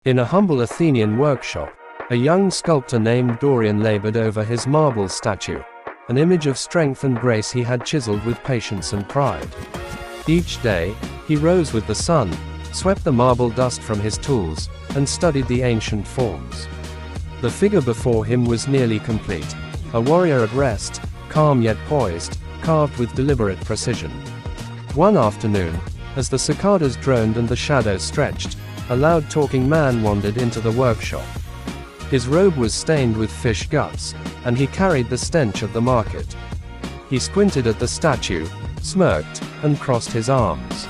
In a humble Athenian workshop, a young sculptor named Dorian labored over his marble statue, an image of strength and grace he had chiseled with patience and pride. Each day, he rose with the sun, swept the marble dust from his tools, and studied the ancient forms. The figure before him was nearly complete, a warrior at rest, calm yet poised, carved with deliberate precision. One afternoon, as the cicadas droned and the shadows stretched, a loud-talking man wandered into the workshop. His robe was stained with fish guts, and he carried the stench of the market. He squinted at the statue, smirked, and crossed his arms.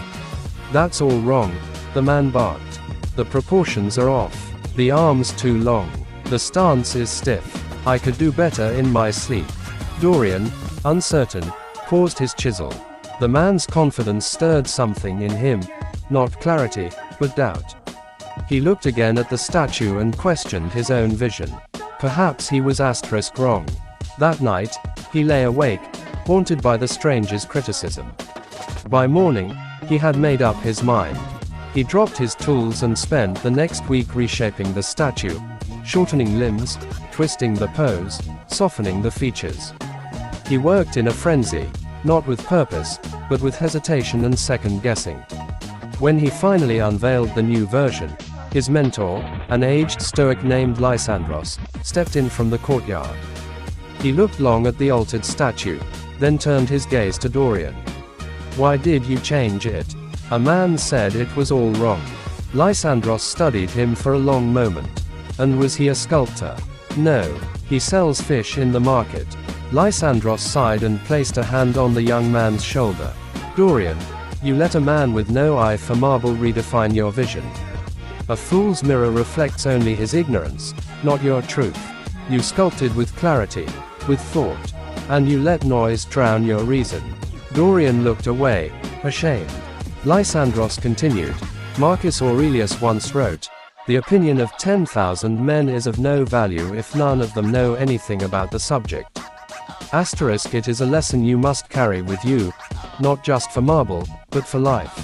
"That's all wrong," the man barked. "The proportions are off. The arm's too long. The stance is stiff. I could do better in my sleep." Dorian, uncertain, paused his chisel. The man's confidence stirred something in him, not clarity, but doubt. He looked again at the statue and questioned his own vision. Perhaps he was wrong. That night, he lay awake, haunted by the stranger's criticism. By morning, he had made up his mind. He dropped his tools and spent the next week reshaping the statue, shortening limbs, twisting the pose, softening the features. He worked in a frenzy, not with purpose, but with hesitation and second-guessing. When he finally unveiled the new version, his mentor, an aged Stoic named Lysandros, stepped in from the courtyard. He looked long at the altered statue, then turned his gaze to Dorian. "Why did you change it?" A man said it was all wrong. Lysandros studied him for a long moment. "And was he a sculptor?" "No. He sells fish in the market." Lysandros sighed and placed a hand on the young man's shoulder. "Dorian, you let a man with no eye for marble redefine your vision. A fool's mirror reflects only his ignorance, not your truth. You sculpted with clarity, with thought, and you let noise drown your reason." Dorian looked away, ashamed. Lysandros continued, "Marcus Aurelius once wrote, 'The opinion of 10,000 men is of no value if none of them know anything about the subject.' It is a lesson you must carry with you, not just for marble, but for life."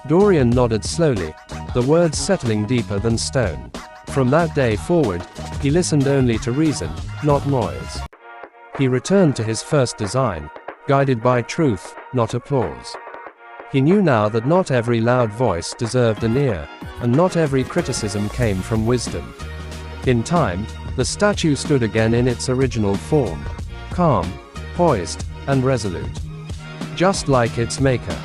Dorian nodded slowly, the words settling deeper than stone. From that day forward, he listened only to reason, not noise. He returned to his first design, guided by truth, not applause. He knew now that not every loud voice deserved an ear, and not every criticism came from wisdom. In time, the statue stood again in its original form, calm, poised, and resolute. Just like its maker.